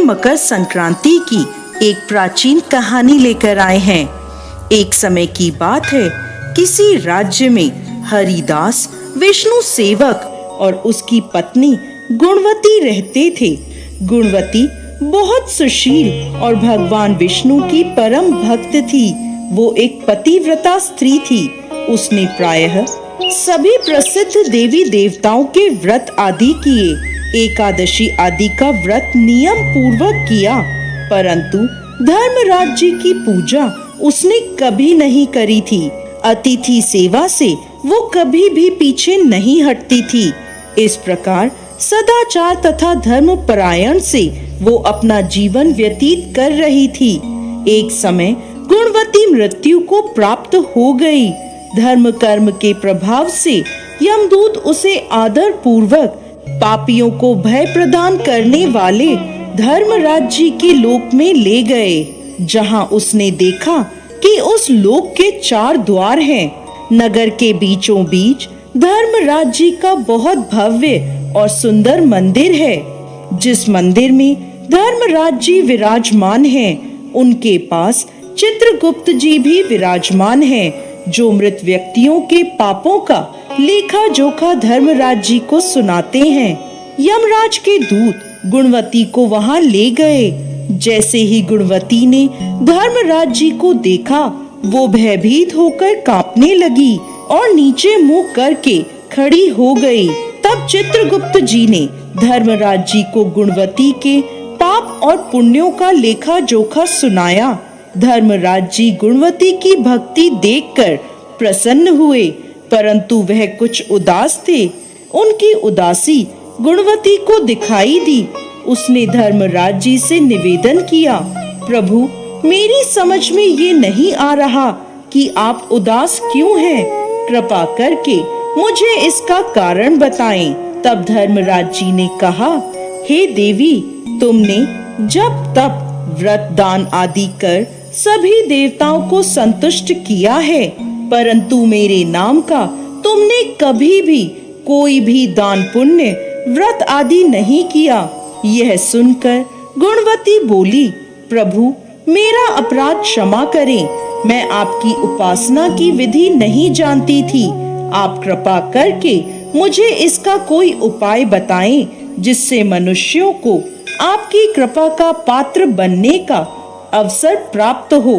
मकर संक्रांति की एक प्राचीन कहानी लेकर आए हैं। एक समय की बात है, किसी राज्य में हरिदास विष्णु सेवक और उसकी पत्नी गुणवती रहते थे। गुणवती बहुत सुशील और भगवान विष्णु की परम भक्त थी। वो एक पतिव्रता स्त्री थी। उसने प्रायः सभी प्रसिद्ध देवी देवताओं के व्रत आदि किए, एकादशी आदि का व्रत नियम पूर्वक किया, परंतु धर्मराज जी की पूजा उसने कभी नहीं करी थी। अतिथि सेवा से वो कभी भी पीछे नहीं हटती थी। इस प्रकार सदाचार तथा धर्म परायण से वो अपना जीवन व्यतीत कर रही थी। एक समय गुणवती मृत्यु को प्राप्त हो गई। धर्म कर्म के प्रभाव से यमदूत उसे आदर पूर्वक पापियों को भय प्रदान करने वाले धर्मराज जी के लोक में ले गए, जहां उसने देखा कि उस लोक के 4 द्वार हैं। नगर के बीचों बीच धर्मराज जी का बहुत भव्य और सुंदर मंदिर है। जिस मंदिर में धर्मराज जी विराजमान हैं, उनके पास चित्रगुप्त जी भी विराजमान हैं, जो मृत व्यक्तियों के पापों का लेखा जोखा धर्मराज जी को सुनाते हैं। यमराज के दूत गुणवती को वहां ले गए। जैसे ही गुणवती ने धर्मराज जी को देखा, वो भयभीत होकर कांपने लगी और नीचे मुंह करके खड़ी हो गई। तब चित्रगुप्त जी ने धर्मराज जी को गुणवती के पाप और पुण्यों का लेखा जोखा सुनाया। धर्मराज जी गुणवती की भक्ति देखकर प्रसन्न हुए, परंतु वह कुछ उदास थे। उनकी उदासी गुणवती को दिखाई दी। उसने धर्मराज जी से निवेदन किया, प्रभु, मेरी समझ में ये नहीं आ रहा कि आप उदास क्यों हैं। कृपा करके मुझे इसका कारण बताएं। तब धर्मराज जी ने कहा, हे देवी, तुमने जब तप व्रत दान आदि कर सभी देवताओं को संतुष्ट किया है, परंतु मेरे नाम का तुमने कभी भी कोई भी दान पुण्य व्रत आदि नहीं किया। यह सुनकर गुणवती बोली, प्रभु, मेरा अपराध क्षमा करें। मैं आपकी उपासना की विधि नहीं जानती थी। आप कृपा करके मुझे इसका कोई उपाय बताएं, जिससे मनुष्यों को आपकी कृपा का पात्र बनने का अवसर प्राप्त हो।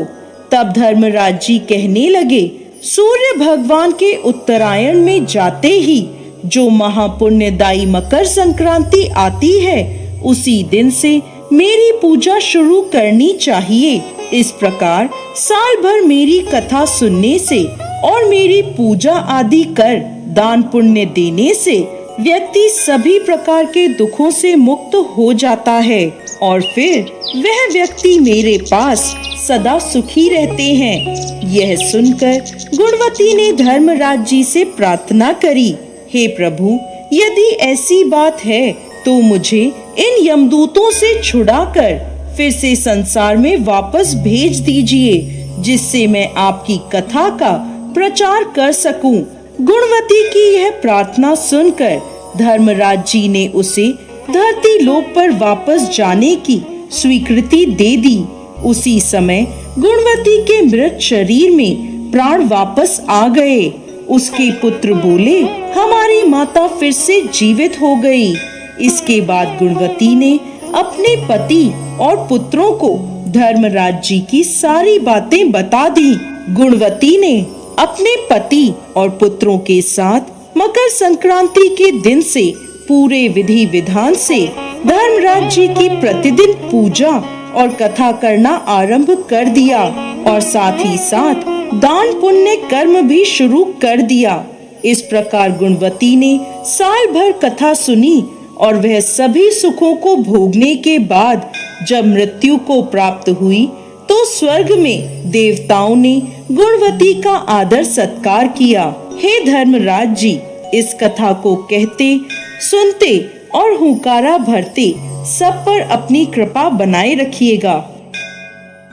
तब धर्मराज जी कहने लगे, सूर्य भगवान के उत्तरायण में जाते ही जो महापुण्यदायी मकर संक्रांति आती है, उसी दिन से मेरी पूजा शुरू करनी चाहिए। इस प्रकार साल भर मेरी कथा सुनने से और मेरी पूजा आदि कर दान पुण्य देने से व्यक्ति सभी प्रकार के दुखों से मुक्त हो जाता है और फिर वह व्यक्ति मेरे पास सदा सुखी रहते हैं। यह सुनकर गुणवती ने धर्मराज जी से प्रार्थना करी, हे प्रभु, यदि ऐसी बात है तो मुझे इन यमदूतों से छुड़ाकर फिर से संसार में वापस भेज दीजिए, जिससे मैं आपकी कथा का प्रचार कर सकूं। गुणवती की यह प्रार्थना सुनकर धर्मराज जी ने उसे धरती लोक पर वापस जाने की स्वीकृति दे दी। उसी समय गुणवती के मृत शरीर में प्राण वापस आ गए। उसके पुत्र बोले, हमारी माता फिर से जीवित हो गई। इसके बाद गुणवती ने अपने पति और पुत्रों को धर्मराज जी की सारी बातें बता दी। गुणवती ने अपने पति और पुत्रों के साथ मकर संक्रांति के दिन से पूरे विधि विधान से धर्मराज जी की प्रतिदिन पूजा और कथा करना आरंभ कर दिया और साथ ही साथ दान पुण्य कर्म भी शुरू कर दिया। इस प्रकार गुणवती ने साल भर कथा सुनी और वह सभी सुखों को भोगने के बाद जब मृत्यु को प्राप्त हुई, तो स्वर्ग में देवताओं ने गुणवती का आदर सत्कार किया। हे धर्मराज जी, इस कथा को कहते, सुनते और हुंकारा भरते सब पर अपनी कृपा बनाए रखिएगा।